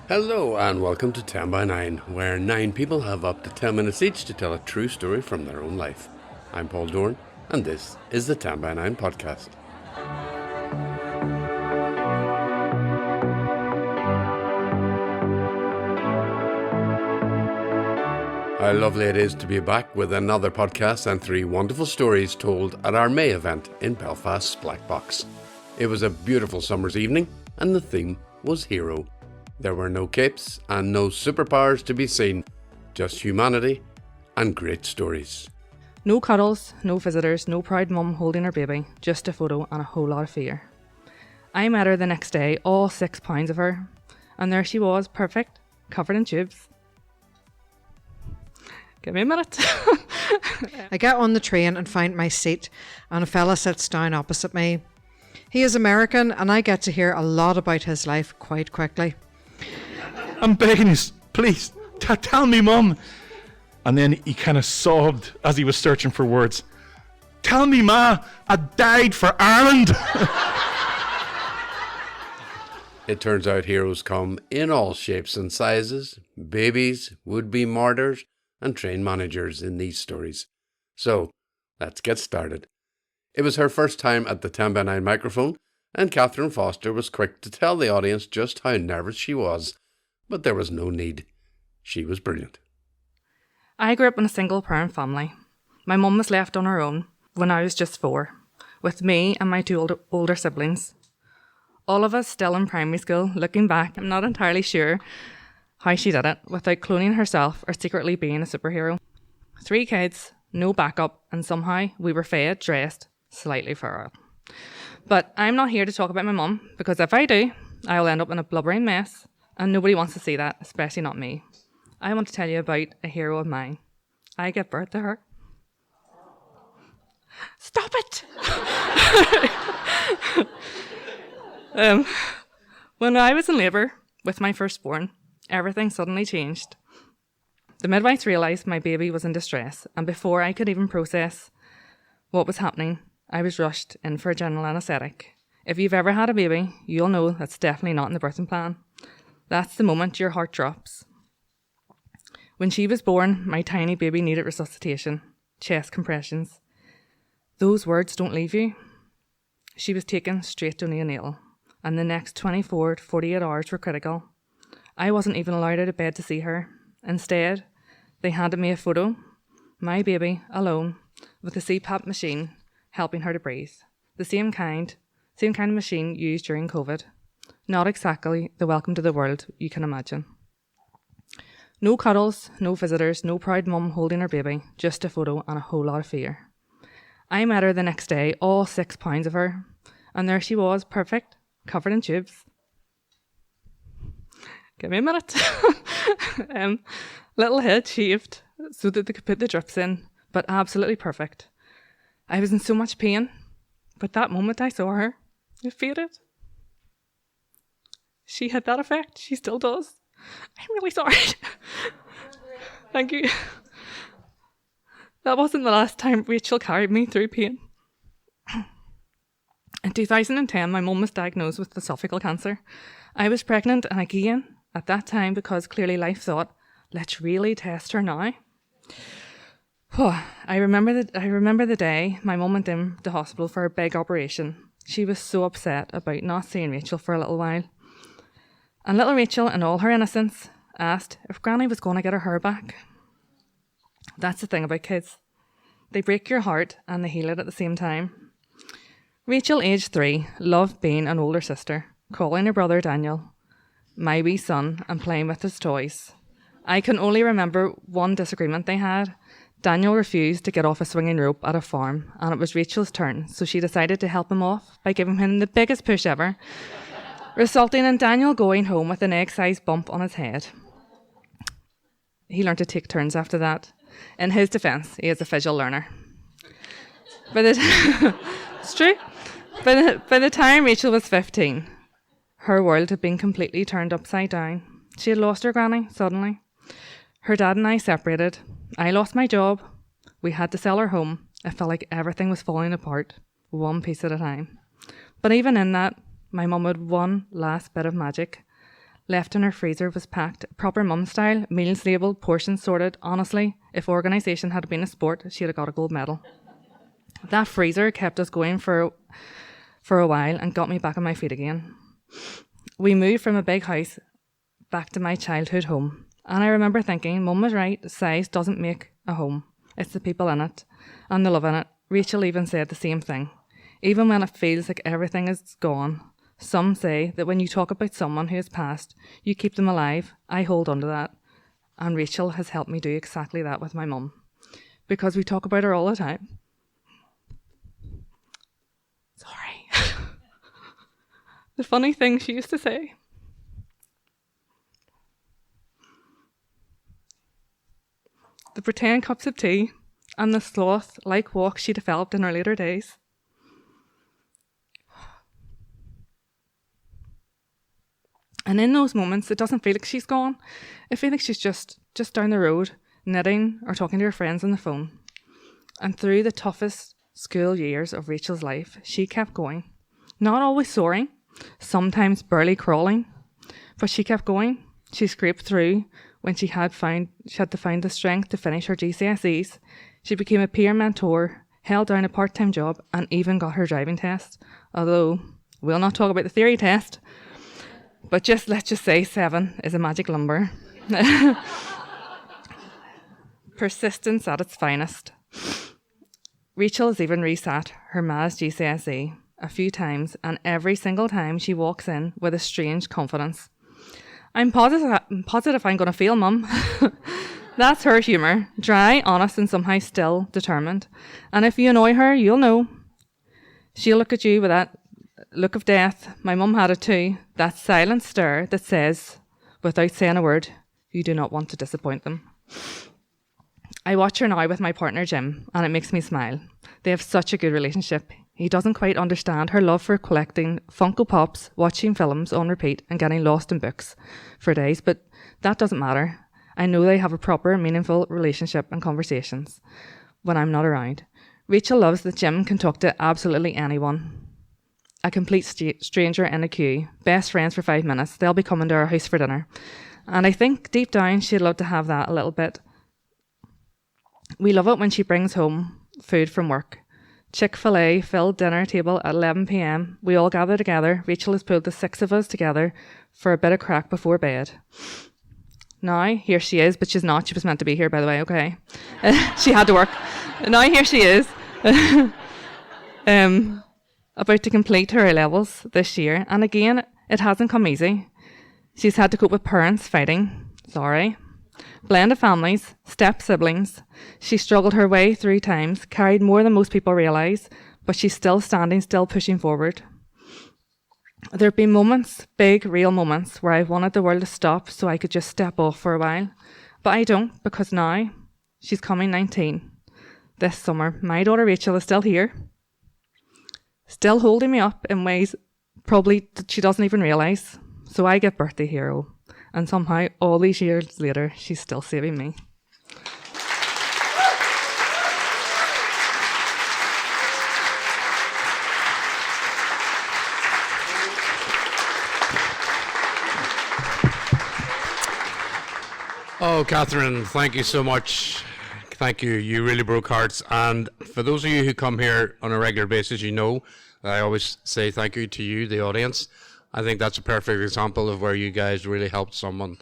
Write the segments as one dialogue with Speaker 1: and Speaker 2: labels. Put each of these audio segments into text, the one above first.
Speaker 1: Hello and welcome to 10 by 9, where 9 people have up to 10 minutes each to tell a true story from their own life. I'm Paul Dorn, and this is the 10 by 9 podcast. How lovely it is to be back with another podcast and 3 wonderful stories told at our May event in Belfast's Black Box. It was a beautiful summer's evening, and the theme was hero. There were no capes and no superpowers to be seen, just humanity and great stories.
Speaker 2: No cuddles, no visitors, no proud mum holding her baby, just a photo and a whole lot of fear. I met her the next day, all 6 pounds of her, and there she was, perfect, covered in tubes. Give me a minute.
Speaker 3: I get on the train and find my seat, and a fella sits down opposite me. He is American, and I get to hear a lot about his life quite quickly.
Speaker 4: I'm begging you, please, tell me, Mum. And then he kind of sobbed as he was searching for words. Tell me, Ma, I died for Ireland.
Speaker 1: It turns out heroes come in all shapes and sizes, babies, would-be martyrs, and train managers in these stories. So, let's get started. It was her first time at the 10 by 9 microphone, and Kathryn Foster was quick to tell the audience just how nervous she was, but there was no need. She was brilliant.
Speaker 2: I grew up in a single parent family. My mum was left on her own when I was just 4, with me and my 2 older siblings. All of us still in primary school. Looking back, I'm not entirely sure how she did it without cloning herself or secretly being a superhero. 3 kids, no backup, and somehow we were fed, dressed, slightly feral. But I'm not here to talk about my mum, because if I do, I'll end up in a blubbering mess, and nobody wants to see that, especially not me. I want to tell you about a hero of mine. I gave birth to her. Stop it! When I was in labour with my firstborn, everything suddenly changed. The midwives realised my baby was in distress, and before I could even process what was happening, I was rushed in for a general anaesthetic. If you've ever had a baby, you'll know that's definitely not in the birthing plan. That's the moment your heart drops. When she was born, my tiny baby needed resuscitation, chest compressions. Those words don't leave you. She was taken straight to neonatal, and the next 24 to 48 hours were critical. I wasn't even allowed out of bed to see her. Instead, they handed me a photo, my baby, alone, with a CPAP machine, helping her to breathe. The same kind of machine used during COVID. Not exactly the welcome to the world you can imagine. No cuddles, no visitors, no proud mum holding her baby, just a photo and a whole lot of fear. I met her the next day, all 6 pounds of her, and there she was, perfect, covered in tubes. Give me a minute. Little head shaved so that they could put the drips in, but absolutely perfect. I was in so much pain, but that moment I saw her, it faded. She had that effect. She still does. I'm really sorry. Thank you. That wasn't the last time Rachel carried me through pain. In 2010, my mum was diagnosed with esophageal cancer. I was pregnant, and again, at that time, because clearly life thought, let's really test her now. I remember the day my mum went in the hospital for a big operation. She was so upset about not seeing Rachel for a little while. And little Rachel, in all her innocence, asked if Granny was going to get her hair back. That's the thing about kids. They break your heart and they heal it at the same time. Rachel, aged 3, loved being an older sister, calling her brother Daniel my wee son and playing with his toys. I can only remember one disagreement they had. Daniel refused to get off a swinging rope at a farm, and it was Rachel's turn, so she decided to help him off by giving him the biggest push ever, resulting in Daniel going home with an egg-sized bump on his head. He learned to take turns after that. In his defence, he is a visual learner. It's true. By the time Rachel was 15, her world had been completely turned upside down. She had lost her granny suddenly. Her dad and I separated. I lost my job. We had to sell our home. It felt like everything was falling apart, one piece at a time. But even in that, my mum had one last bit of magic. left in her freezer was packed, proper mum style, meals labelled, portions sorted. Honestly, if organisation had been a sport, she'd have got a gold medal. That freezer kept us going for a while and got me back on my feet again. We moved from a big house back to my childhood home, and I remember thinking, Mum was right, size doesn't make a home. It's the people in it and the love in it. Rachel even said the same thing. Even when it feels like everything is gone, some say that when you talk about someone who has passed, you keep them alive. I hold on to that. And Rachel has helped me do exactly that with my mum, because we talk about her all the time. Sorry. The funny thing she used to say. The pretend cups of tea and the sloth-like walk she developed in her later days. And in those moments, it doesn't feel like she's gone. It feels like she's just down the road, knitting or talking to her friends on the phone. And through the toughest school years of Rachel's life, she kept going. Not always soaring, sometimes barely crawling, but she kept going. She scraped through when she had to find the strength to finish her GCSEs. She became a peer mentor, held down a part-time job, and even got her driving test. Although, we'll not talk about the theory test, but let's just say 7 is a magic number. Persistence at its finest. Rachel has even resat her maths GCSE a few times, and every single time she walks in with a strange confidence. I'm positive I'm going to fail, Mum. That's her humour. Dry, honest, and somehow still determined. And if you annoy her, you'll know. She'll look at you with that look of death. My mum had it too. That silent stare that says, without saying a word, you do not want to disappoint them. I watch her now with my partner Jim, and it makes me smile. They have such a good relationship. He doesn't quite understand her love for collecting Funko Pops, watching films on repeat, and getting lost in books for days, but that doesn't matter. I know they have a proper, meaningful relationship and conversations when I'm not around. Rachel loves that Jim can talk to absolutely anyone. A complete stranger in a queue, best friends for 5 minutes. They'll be coming to our house for dinner. And I think deep down she'd love to have that a little bit. We love it when she brings home food from work. Chick-fil-A filled dinner table at 11 p.m. We all gather together. Rachel has pulled the 6 of us together for a bit of crack before bed. Now, here she is, but she's not. She was meant to be here, by the way, okay. She had to work. Now here she is. About to complete her A-levels this year. And again, it hasn't come easy. She's had to cope with parents fighting. Sorry. Blended families, step-siblings. She struggled her way 3 times, carried more than most people realise, but she's still standing, still pushing forward. There have been moments, big, real moments, where I've wanted the world to stop so I could just step off for a while. But I don't, because now she's coming 19. This summer, my daughter Rachel is still here, still holding me up in ways probably that she doesn't even realise. So I get birthday hero. And somehow, all these years later, she's still saving me.
Speaker 1: Oh, Kathryn, thank you so much. Thank you. You really broke hearts. And for those of you who come here on a regular basis, you know I always say thank you to you, the audience. I think that's a perfect example of where you guys really helped someone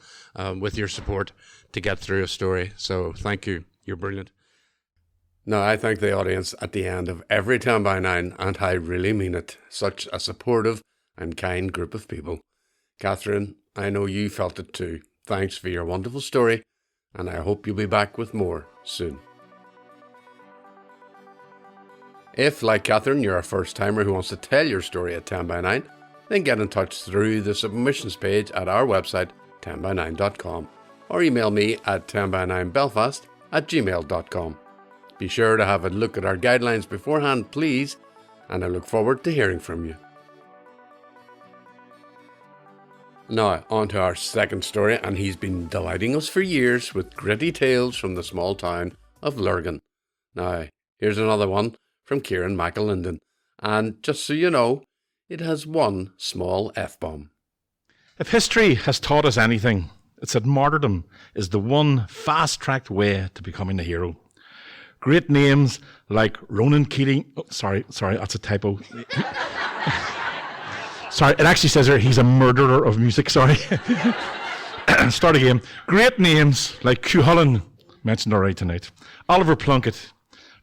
Speaker 1: with your support to get through a story. So thank you. You're brilliant. No, I thank the audience at the end of every 10 by 9, and I really mean it. Such a supportive and kind group of people. Kathryn, I know you felt it too. Thanks for your wonderful story, and I hope you'll be back with more soon. If, like Kathryn, you're a first-timer who wants to tell your story at 10 by 9, then get in touch through the submissions page at our website, 10by9.com, or email me at 10by9belfast@gmail.com. Be sure to have a look at our guidelines beforehand, please, and I look forward to hearing from you. Now, on to our second story, and he's been delighting us for years with gritty tales from the small town of Lurgan. Now, here's another one from Ciaran McAlinden, and just so you know, it has one small F-bomb.
Speaker 4: If history has taught us anything, it's that martyrdom is the one fast-tracked way to becoming a hero. Great names like Ronan Keating... Oh, sorry, that's a typo. Sorry, it actually says there he's a murderer of music, sorry. Start again. Great names like Cuchulainn, mentioned already tonight, Oliver Plunkett,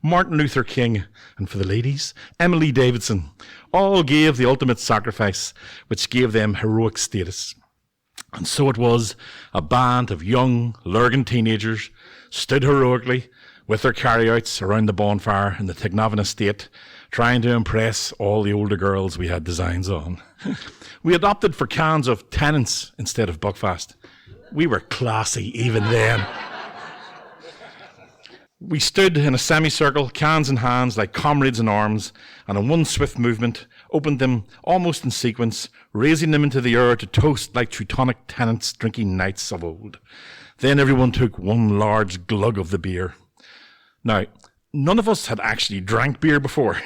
Speaker 4: Martin Luther King, and for the ladies, Emily Davidson, all gave the ultimate sacrifice, which gave them heroic status. And so it was, a band of young, lurgan teenagers stood heroically with their carryouts around the bonfire in the Tignavan estate, trying to impress all the older girls we had designs on. We opted for cans of Tennent's instead of Buckfast. We were classy even then. We stood in a semicircle, cans in hands like comrades in arms, and in one swift movement opened them almost in sequence, raising them into the air to toast like Teutonic tenants drinking knights of old. Then everyone took one large glug of the beer. Now, none of us had actually drank beer before,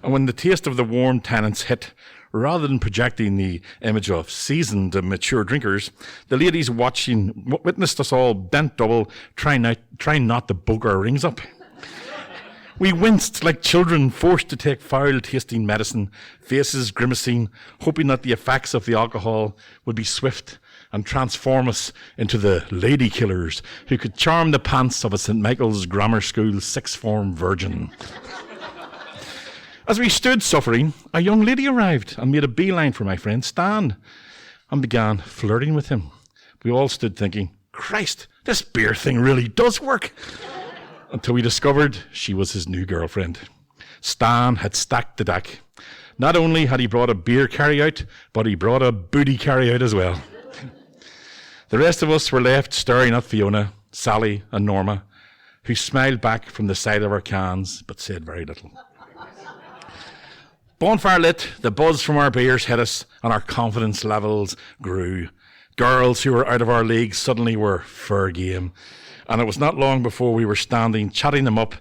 Speaker 4: and when the taste of the warm tenants hit, rather than projecting the image of seasoned and mature drinkers, the ladies watching witnessed us all bent double, trying not to bug our rings up. We winced like children forced to take foul-tasting medicine, faces grimacing, hoping that the effects of the alcohol would be swift and transform us into the lady killers who could charm the pants of a St. Michael's Grammar School sixth form virgin. As we stood suffering, a young lady arrived and made a beeline for my friend Stan and began flirting with him. We all stood thinking, Christ, this beer thing really does work. Until we discovered she was his new girlfriend. Stan had stacked the deck. Not only had he brought a beer carry-out, but he brought a booty carry-out as well. The rest of us were left staring at Fiona, Sally and Norma, who smiled back from the side of our cans, but said very little. Bonfire lit, the buzz from our beers hit us, and our confidence levels grew. Girls who were out of our league suddenly were fair game. And it was not long before we were standing, chatting them up,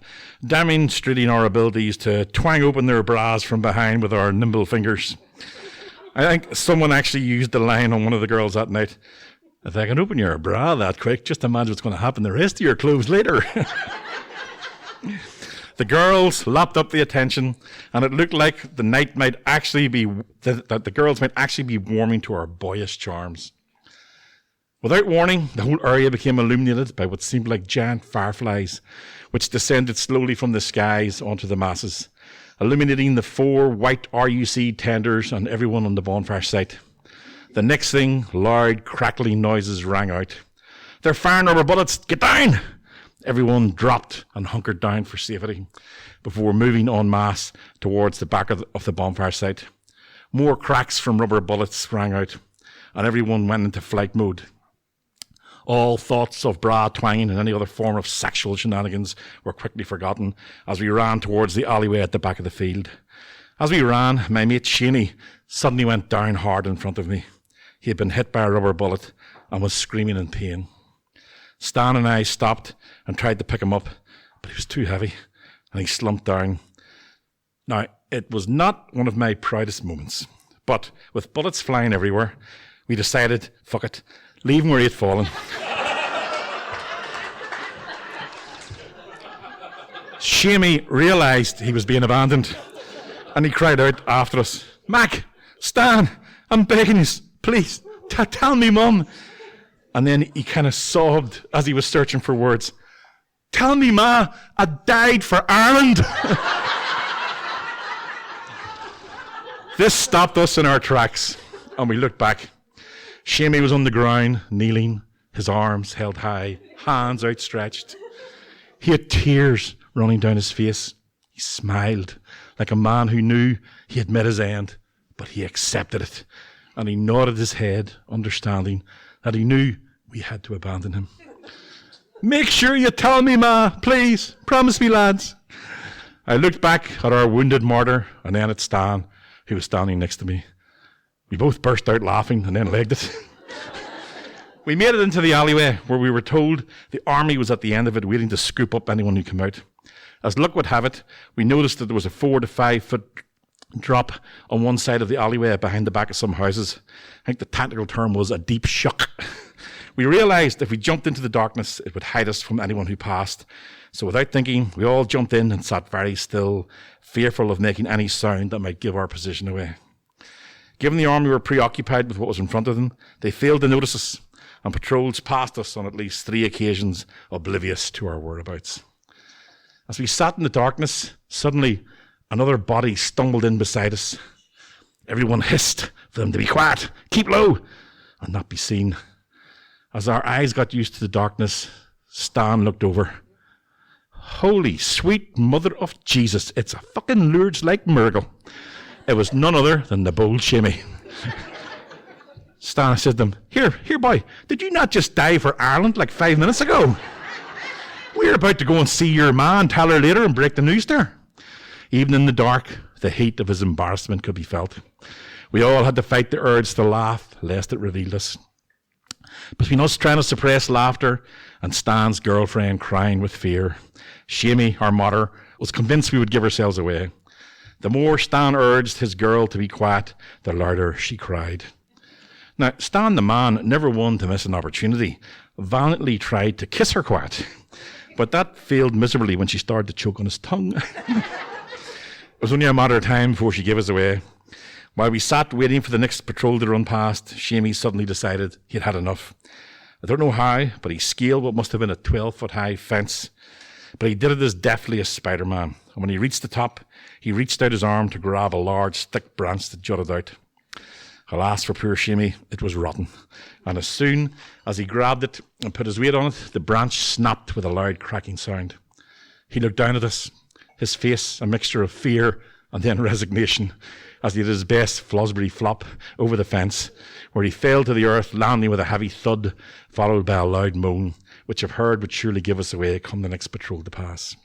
Speaker 4: demonstrating our abilities to twang open their bras from behind with our nimble fingers. I think someone actually used the line on one of the girls that night, if I can open your bra that quick, just imagine what's going to happen to the rest of your clothes later. The girls lapped up the attention, and it looked like the night might actually be, that the girls might actually be warming to our boyish charms. Without warning, the whole area became illuminated by what seemed like giant fireflies, which descended slowly from the skies onto the masses, illuminating the 4 white RUC tenders and everyone on the bonfire site. The next thing, loud, crackling noises rang out. They're firing rubber bullets! Get down! Everyone dropped and hunkered down for safety before moving en masse towards the back of the bonfire site. More cracks from rubber bullets rang out, and everyone went into flight mode. All thoughts of bra twanging and any other form of sexual shenanigans were quickly forgotten as we ran towards the alleyway at the back of the field. As we ran, my mate Shaney suddenly went down hard in front of me. He had been hit by a rubber bullet and was screaming in pain. Stan and I stopped and tried to pick him up, but he was too heavy and he slumped down. Now, it was not one of my proudest moments, but with bullets flying everywhere, we decided, fuck it, leave him where he had fallen. Shamey realised he was being abandoned, and he cried out after us, Mac, Stan, I'm begging you, please, tell me, Mum. And then he kind of sobbed as he was searching for words. Tell me, Ma, I died for Ireland. This stopped us in our tracks, and we looked back. Shamey was on the ground, kneeling, his arms held high, hands outstretched. He had tears running down his face. He smiled like a man who knew he had met his end, but he accepted it. And he nodded his head, understanding that he knew we had to abandon him. Make sure you tell me, Ma, please. Promise me, lads. I looked back at our wounded martyr and then at Stan, who was standing next to me. We both burst out laughing and then legged it. We made it into the alleyway where we were told the army was at the end of it waiting to scoop up anyone who came out. As luck would have it, we noticed that there was a 4 to 5 foot drop on one side of the alleyway behind the back of some houses. I think the technical term was a deep shock. We realised if we jumped into the darkness, it would hide us from anyone who passed. So without thinking, we all jumped in and sat very still, fearful of making any sound that might give our position away. Given the army were preoccupied with what was in front of them, they failed to notice us, and patrols passed us on at least 3 occasions, oblivious to our whereabouts. As we sat in the darkness, suddenly another body stumbled in beside us. Everyone hissed for them to be quiet, keep low, and not be seen. As our eyes got used to the darkness, Stan looked over. Holy sweet mother of Jesus, it's a fucking Lourdes-like miracle. It was none other than the bold Shimmy. Stan said to him, Here boy, did you not just die for Ireland like 5 minutes ago? We're about to go and see your ma and tell her later and break the news to her. Even in the dark, the heat of his embarrassment could be felt. We all had to fight the urge to laugh, lest it revealed us. Between us trying to suppress laughter and Stan's girlfriend crying with fear, Shamey, our martyr, was convinced we would give ourselves away. The more Stan urged his girl to be quiet, the louder she cried. Now, Stan the man, never one to miss an opportunity, valiantly tried to kiss her quiet, but that failed miserably when she started to choke on his tongue. It was only a matter of time before she gave us away. While we sat waiting for the next patrol to run past, Shamey suddenly decided he'd had enough. I don't know how, but he scaled what must have been a 12-foot-high fence. But he did it as deftly as Spider-Man. And when he reached the top, he reached out his arm to grab a large, thick branch that jutted out. Alas for poor Shamey, it was rotten. And as soon as he grabbed it and put his weight on it, the branch snapped with a loud cracking sound. He looked down at us, his face a mixture of fear and then resignation, as he did his best Flosbury flop over the fence, where he fell to the earth, landing with a heavy thud, followed by a loud moan, which if heard would surely give us away come the next patrol to pass.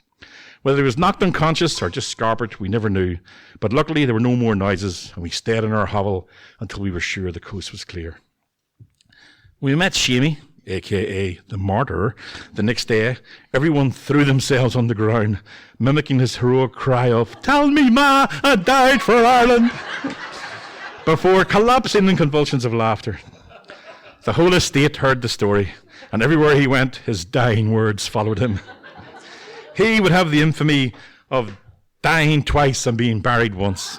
Speaker 4: Whether he was knocked unconscious or just scarpered, we never knew, but luckily there were no more noises, and we stayed in our hovel until we were sure the coast was clear. When we met Shamey, a.k.a. the martyr, the next day, everyone threw themselves on the ground, mimicking his heroic cry of, "Tell me, ma, I died for Ireland," before collapsing in convulsions of laughter. The whole estate heard the story, and everywhere he went, his dying words followed him. He would have the infamy of dying twice and being buried once.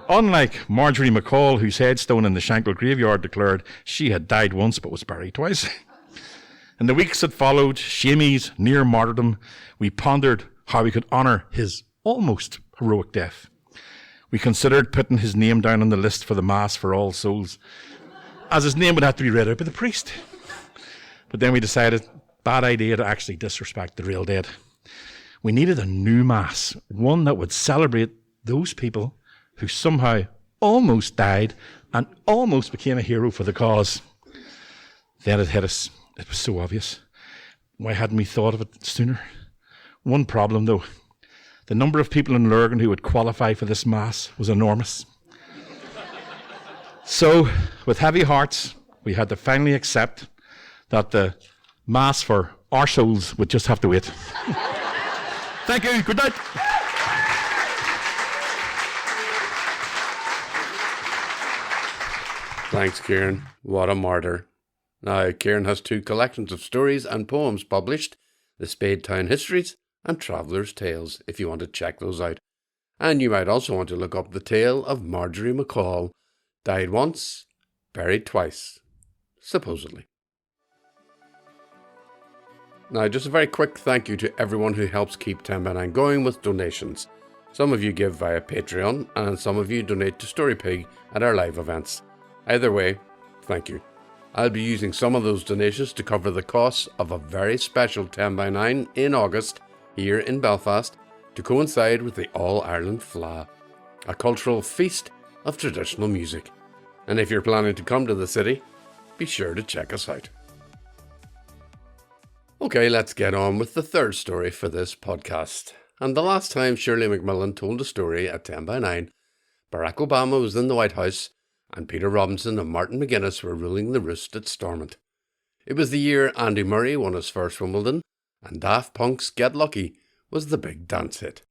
Speaker 4: Unlike Marjorie McCall, whose headstone in the Shankill graveyard declared she had died once but was buried twice. In the weeks that followed Shamey's near martyrdom, we pondered how we could honour his almost heroic death. We considered putting his name down on the list for the Mass for All Souls, as his name would have to be read out by the priest. But then we decided, bad idea to actually disrespect the real dead. We needed a new Mass, one that would celebrate those people who somehow almost died and almost became a hero for the cause. Then it hit us. It was so obvious. Why hadn't we thought of it sooner? One problem, though. The number of people in Lurgan who would qualify for this Mass was enormous. So, with heavy hearts, we had to finally accept that the Mass for our souls would just have to wait. Thank you. Good night.
Speaker 1: Thanks, Ciaran. What a martyr. Now, Ciaran has 2 collections of stories and poems published, The Spade Town Histories and Traveller's Tales, if you want to check those out. And you might also want to look up the tale of Marjorie McCall, died once, buried twice, supposedly. Now, just a very quick thank you to everyone who helps keep 10x9 going with donations. Some of you give via Patreon, and some of you donate to StoryPig at our live events. Either way, thank you. I'll be using some of those donations to cover the costs of a very special 10x9 in August here in Belfast to coincide with the All-Ireland Fleadh, a cultural feast of traditional music. And if you're planning to come to the city, be sure to check us out. Okay, let's get on with the third story for this podcast. And the last time Shirley McMillan told a story at 10x9, Barack Obama was in the White House and Peter Robinson and Martin McGuinness were ruling the roost at Stormont. It was the year Andy Murray won his first Wimbledon, and Daft Punk's Get Lucky was the big dance hit.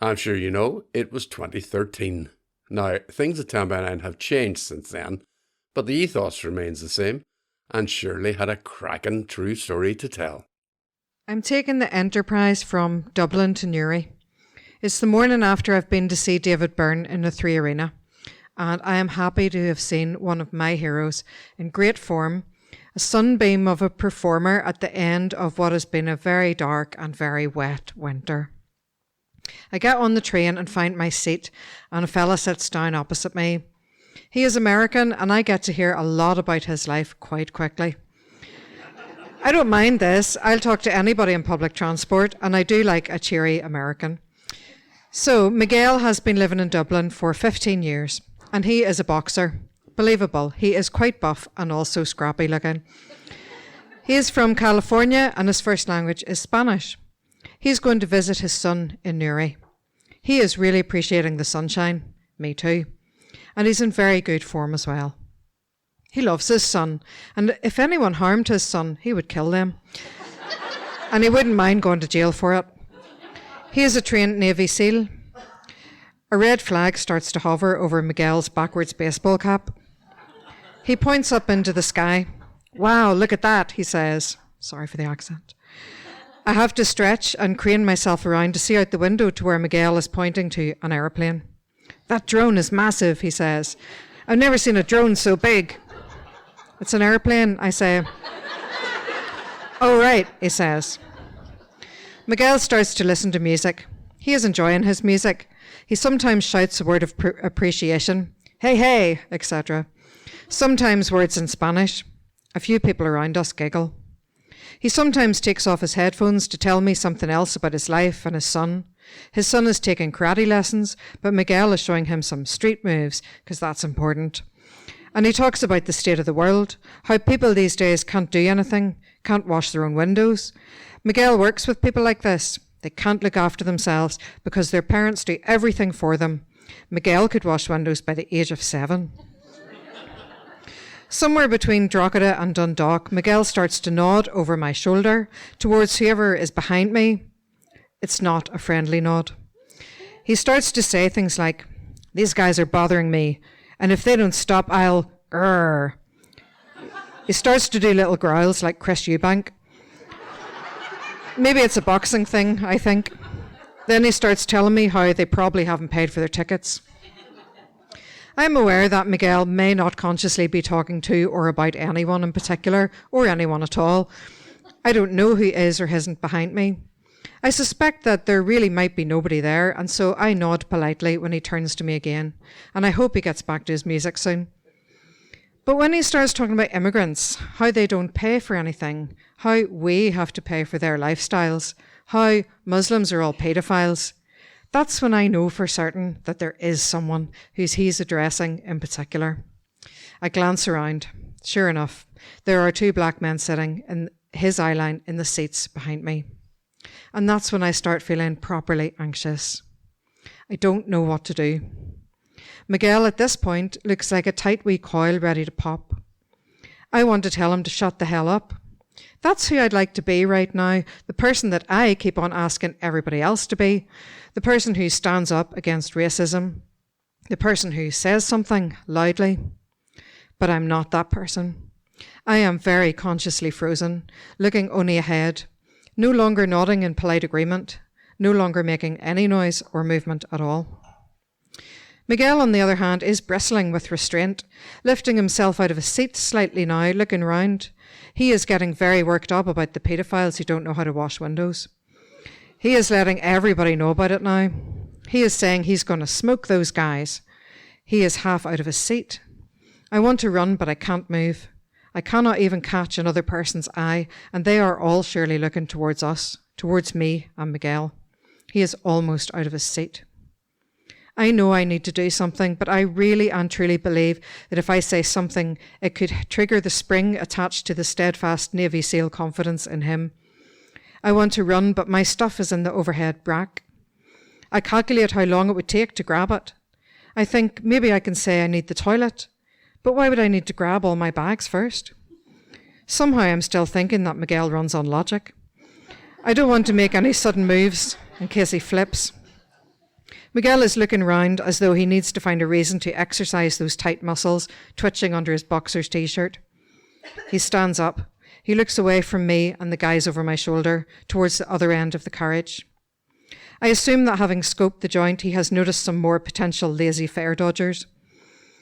Speaker 1: I'm sure you know it was 2013. Now, things at 10 by 9 have changed since then, but the ethos remains the same, and Shirley had a cracking true story to tell.
Speaker 3: I'm taking the Enterprise from Dublin to Newry. It's the morning after I've been to see David Byrne in the Three Arena, and I am happy to have seen one of my heroes in great form, a sunbeam of a performer at the end of what has been a very dark and very wet winter. I get on the train and find my seat, and a fella sits down opposite me. He is American, and I get to hear a lot about his life quite quickly. I don't mind this. I'll talk to anybody in public transport, and I do like a cheery American. So, Miguel has been living in Dublin for 15 years, and he is a boxer. Believable. He is quite buff and also scrappy looking. He is from California, and his first language is Spanish. He's going to visit his son in Newry. He is really appreciating the sunshine. Me too. And he's in very good form as well. He loves his son, and if anyone harmed his son, he would kill them. And he wouldn't mind going to jail for it. He is a trained Navy SEAL. A red flag starts to hover over Miguel's backwards baseball cap. He points up into the sky. "Wow, look at that," he says. Sorry for the accent. I have to stretch and crane myself around to see out the window to where Miguel is pointing to an aeroplane. "That drone is massive," he says. "I've never seen a drone so big." "It's an aeroplane," I say. "Oh, right," he says. Miguel starts to listen to music. He is enjoying his music. He sometimes shouts a word of appreciation, "Hey, hey," etc. Sometimes words in Spanish. A few people around us giggle. He sometimes takes off his headphones to tell me something else about his life and his son. His son is taking karate lessons, but Miguel is showing him some street moves, because that's important. And he talks about the state of the world, how people these days can't do anything, can't wash their own windows. Miguel works with people like this. They can't look after themselves because their parents do everything for them. Miguel could wash windows by the age of 7. Somewhere between Drogheda and Dundalk, Miguel starts to nod over my shoulder towards whoever is behind me. It's not a friendly nod. He starts to say things like, "These guys are bothering me, and if they don't stop, I'll grrr." He starts to do little growls like Chris Eubank. Maybe it's a boxing thing, I think. Then he starts telling me how they probably haven't paid for their tickets. I'm aware that Miguel may not consciously be talking to or about anyone in particular, or anyone at all. I don't know who is or isn't behind me. I suspect that there really might be nobody there, and so I nod politely when he turns to me again, and I hope he gets back to his music soon. But when he starts talking about immigrants, how they don't pay for anything, how we have to pay for their lifestyles, how Muslims are all paedophiles, that's when I know for certain that there is someone he's addressing in particular. I glance around. Sure enough, there are 2 black men sitting in his eye line in the seats behind me. And that's when I start feeling properly anxious. I don't know what to do. Miguel at this point looks like a tight wee coil ready to pop. I want to tell him to shut the hell up. That's who I'd like to be right now, the person that I keep on asking everybody else to be, the person who stands up against racism, the person who says something loudly. But I'm not that person. I am very consciously frozen, looking only ahead, no longer nodding in polite agreement, no longer making any noise or movement at all. Miguel, on the other hand, is bristling with restraint, lifting himself out of his seat slightly now, looking round. He is getting very worked up about the paedophiles who don't know how to wash windows. He is letting everybody know about it now. He is saying he's going to smoke those guys. He is half out of his seat. I want to run, but I can't move. I cannot even catch another person's eye, and they are all surely looking towards us, towards me and Miguel. He is almost out of his seat. I know I need to do something, but I really and truly believe that if I say something, it could trigger the spring attached to the steadfast Navy SEAL confidence in him. I want to run, but my stuff is in the overhead rack. I calculate how long it would take to grab it. I think maybe I can say I need the toilet, but why would I need to grab all my bags first? Somehow I'm still thinking that Miguel runs on logic. I don't want to make any sudden moves in case he flips. Miguel is looking round as though he needs to find a reason to exercise those tight muscles twitching under his boxer's t-shirt. He stands up. He looks away from me and the guys over my shoulder towards the other end of the carriage. I assume that having scoped the joint, he has noticed some more potential lazy fare dodgers.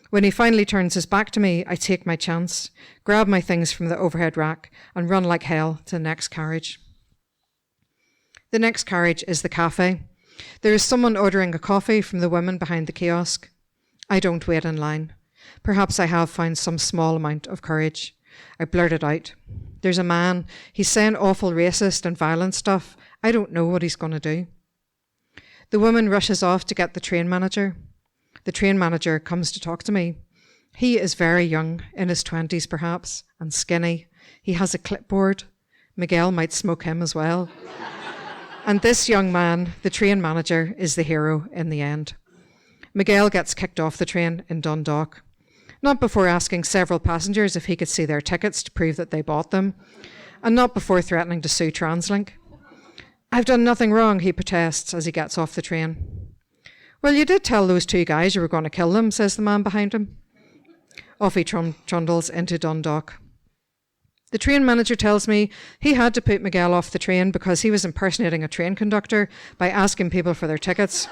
Speaker 3: When he finally turns his back to me, I take my chance, grab my things from the overhead rack and run like hell to the next carriage. The next carriage is the cafe. There is someone ordering a coffee from the women behind the kiosk. I don't wait in line. Perhaps I have found some small amount of courage. I blurt it out. There's a man. He's saying awful racist and violent stuff. I don't know what he's going to do. The woman rushes off to get the train manager. The train manager comes to talk to me. He is very young, in his 20s perhaps, and skinny. He has a clipboard. Miguel might smoke him as well. And this young man, the train manager, is the hero in the end. Miguel gets kicked off the train in Dundalk, not before asking several passengers if he could see their tickets to prove that they bought them, and not before threatening to sue TransLink. I've done nothing wrong, he protests as he gets off the train. Well, you did tell those two guys you were going to kill them, says the man behind him. Off he trundles into Dundalk. The train manager tells me he had to put Miguel off the train because he was impersonating a train conductor by asking people for their tickets,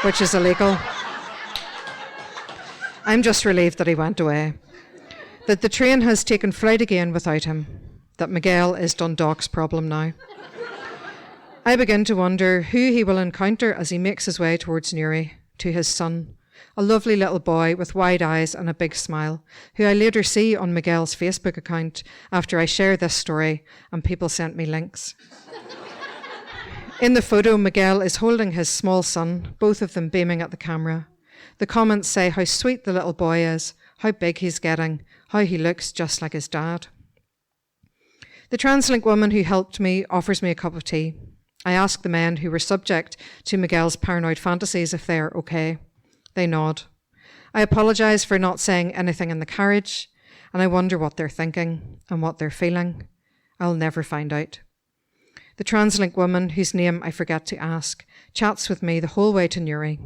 Speaker 3: which is illegal. I'm just relieved that he went away, that the train has taken flight again without him, that Miguel is Dundalk's problem now. I begin to wonder who he will encounter as he makes his way towards Newry, to his son, a lovely little boy with wide eyes and a big smile, who I later see on Miguel's Facebook account after I share this story and people sent me links. In the photo, Miguel is holding his small son, both of them beaming at the camera. The comments say how sweet the little boy is, how big he's getting, how he looks just like his dad. The TransLink woman who helped me offers me a cup of tea. I ask the men who were subject to Miguel's paranoid fantasies if they are okay. They nod. I apologise for not saying anything in the carriage, and I wonder what they're thinking and what they're feeling. I'll never find out. The TransLink woman, whose name I forget to ask, chats with me the whole way to Newry.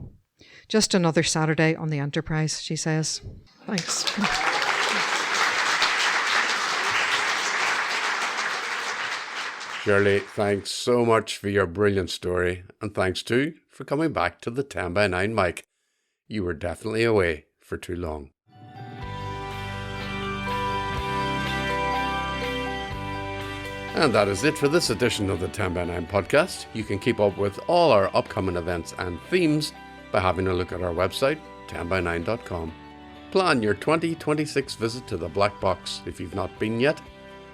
Speaker 3: Just another Saturday on the Enterprise, she says. Thanks.
Speaker 1: Shirley, thanks so much for your brilliant story, and thanks too for coming back to the 10 by 9 mic. You were definitely away for too long. And that is it for this edition of the 10 by 9 podcast. You can keep up with all our upcoming events and themes by having a look at our website, 10by9.com. Plan your 2026 visit to the Black Box if you've not been yet,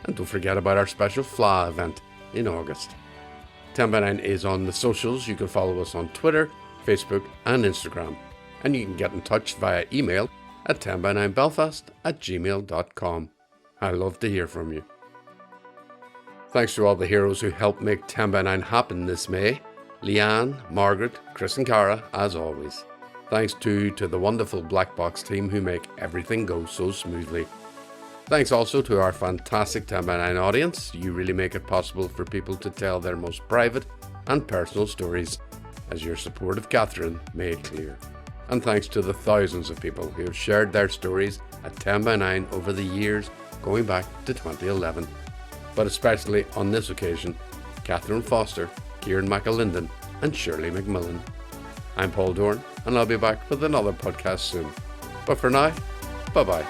Speaker 1: and don't forget about our special FLA event in August. 10 by 9 is on the socials. You can follow us on Twitter, Facebook and Instagram, and you can get in touch via email at 10by9belfast@gmail.com. I love to hear from you. Thanks to all the heroes who helped make 10 by 9 happen this May. Leanne, Margaret, Chris and Cara, as always. Thanks to the wonderful Black Box team who make everything go so smoothly. Thanks also to our fantastic 10 by 9 audience. You really make it possible for people to tell their most private and personal stories, as your support of Kathryn made clear. And thanks to the thousands of people who have shared their stories at 10 by 9 over the years, going back to 2011. But especially on this occasion, Kathryn Foster, Ciaran McAlinden and Shirley McMillan. I'm Paul Dorn, and I'll be back with another podcast soon. But for now, bye-bye.